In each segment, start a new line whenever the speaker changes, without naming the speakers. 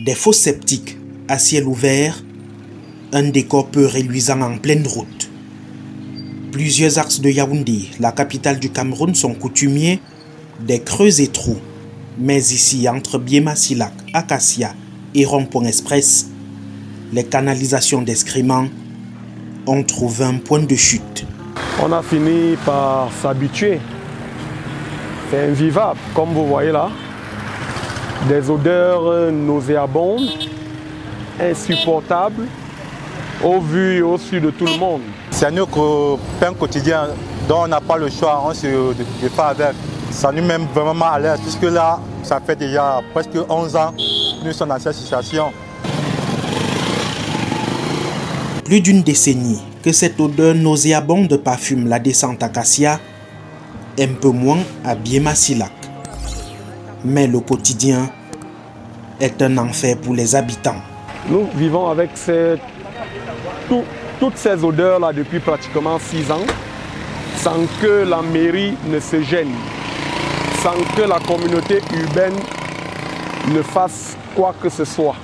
Des fosses septiques à ciel ouvert, un décor peu reluisant en pleine route. Plusieurs axes de Yaoundé, la capitale du Cameroun, sont coutumiers des creux et trous. Mais ici, entre Biema Silak, Acacia et Rond-Point Express, les canalisations d'excréments ont trouvé un point de chute.
On a fini par s'habituer. C'est invivable, comme vous voyez là. Des odeurs nauséabondes, insupportables, au vu et au su de tout le monde.
C'est notre pain quotidien, dont on n'a pas le choix, on se fait avec. Ça nous met vraiment à l'aise, puisque là, ça fait déjà presque 11 ans que nous sommes dans cette situation.
Plus d'une décennie que cette odeur nauséabonde parfume la descente Acacia, un peu moins à Biema Silak. Mais le quotidien est un enfer pour les habitants.
Nous vivons avec toutes ces odeurs-là depuis pratiquement 6 ans, sans que la mairie ne se gêne, sans que la communauté urbaine ne fasse quoi que ce soit.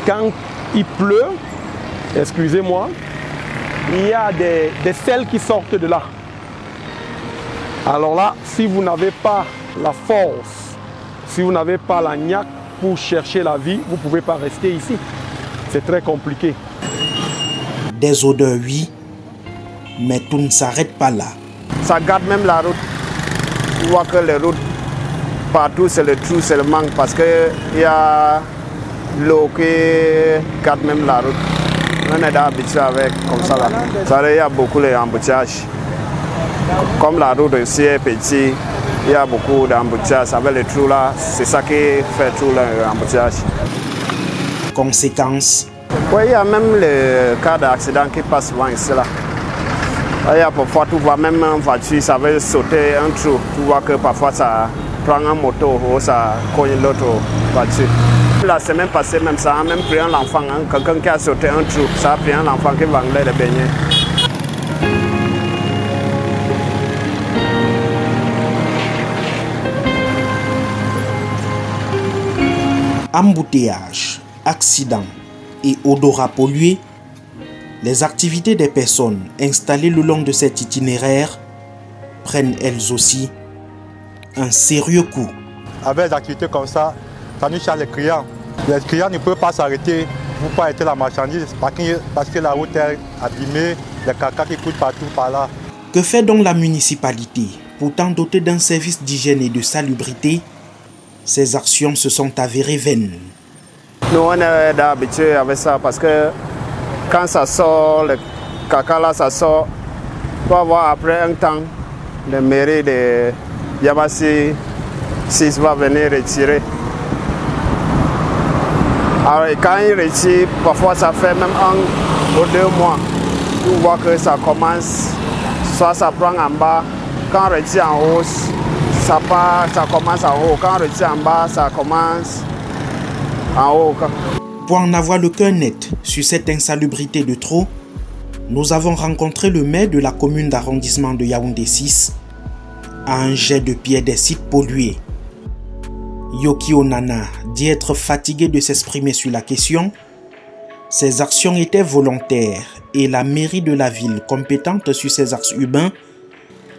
Quand il pleut, excusez-moi, il y a des sels qui sortent de là. Alors là, si vous n'avez pas la force, si vous n'avez pas la niaque pour chercher la vie, vous ne pouvez pas rester ici. C'est très compliqué.
Des odeurs, oui, mais tout ne s'arrête pas là.
Ça garde même la route. Tu vois que les routes, partout c'est le trou, c'est le manque, parce qu'il y a l'eau qui garde même la route. On est habitué avec, comme ça là. Il y a beaucoup d'embouteillages. Comme la route aussi est petite, il y a beaucoup d'embouteillages. Avec les trous là, c'est ça qui fait tout l'embouteillage.
Conséquence.
Oui, il y a même les cas d'accident qui passent souvent ici là. Il y a parfois, tu vois même une voiture, ça veut sauter un trou. Tu vois que parfois ça prend un moto ou ça cogne l'autre voiture. La semaine passée, même ça a même pris un enfant, hein, quelqu'un qui a sauté un trou. Ça a pris un enfant qui vendait les beignets.
Embouteillage, accidents et odorat pollué, les activités des personnes installées le long de cet itinéraire prennent elles aussi un sérieux coup.
Avec des activités comme ça, ça nous charge les clients. Les clients ne peuvent pas s'arrêter pour ne pas arrêter la marchandise parce que la route est abîmée, les caca qui coulent partout par là.
Que fait donc la municipalité? Pourtant dotée d'un service d'hygiène et de salubrité, ces actions se sont avérées vaines.
Nous, on est habitués avec ça parce que quand ça sort, le caca là, ça sort, tu vas voir après un temps, la mairie de Yabassi 6 va venir retirer. Alors, quand il retire, parfois ça fait même 1 ou 2 mois. Tu vois que ça commence, soit ça prend en bas, quand on retire en haut, ça commence en haut. Quand on retire en bas, ça commence en haut.
Pour en avoir le cœur net sur cette insalubrité de trop, nous avons rencontré le maire de la commune d'arrondissement de Yaoundé 6 à un jet de pierre des sites pollués. Yoki Onana dit être fatigué de s'exprimer sur la question. Ces actions étaient volontaires et la mairie de la ville compétente sur ces axes urbains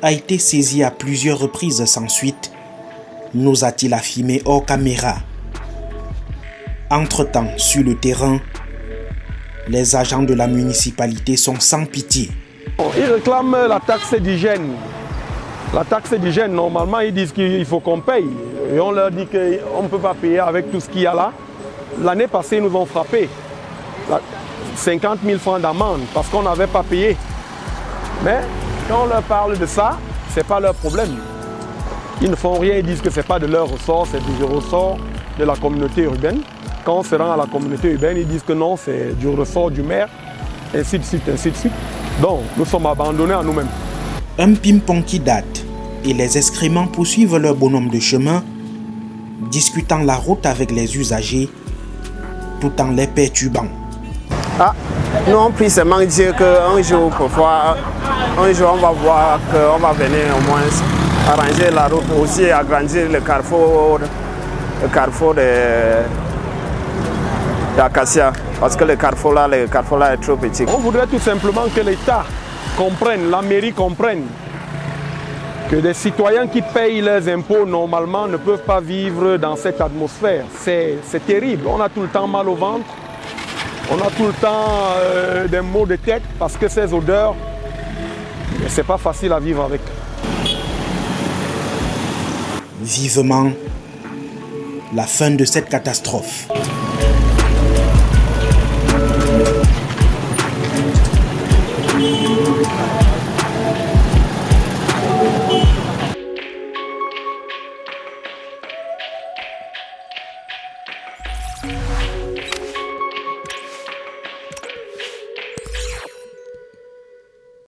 a été saisie à plusieurs reprises sans suite, nous a-t-il affirmé hors caméra. Entre-temps, sur le terrain, les agents de la municipalité sont sans pitié.
Ils réclament la taxe d'hygiène. La taxe d'hygiène, normalement, ils disent qu'il faut qu'on paye. Et on leur dit qu'on ne peut pas payer avec tout ce qu'il y a là. L'année passée, ils nous ont frappé 50 000 francs d'amende parce qu'on n'avait pas payé. Mais quand on leur parle de ça, ce n'est pas leur problème. Ils ne font rien, ils disent que ce n'est pas de leur ressort, c'est du ressort de la communauté urbaine. Quand on se rend à la communauté urbaine, ils disent que non, c'est du ressort du maire, ainsi de suite, ainsi de suite. Donc, nous sommes abandonnés à nous-mêmes.
Un ping-pong qui date et les excréments poursuivent leur bonhomme de chemin, discutant la route avec les usagers, tout en les perturbant.
Ah, nous on prie seulement dire qu'un jour, parfois, un jour on va voir qu'on va venir au moins arranger la route, aussi agrandir le carrefour d'acacia, parce que le carrefour là est trop petit.
On voudrait tout simplement que l'État comprenne, la mairie comprenne que des citoyens qui payent leurs impôts normalement ne peuvent pas vivre dans cette atmosphère. C'est terrible, on a tout le temps mal au ventre, on a tout le temps des maux de tête parce que ces odeurs, c'est pas facile à vivre avec.
Vivement la fin de cette catastrophe.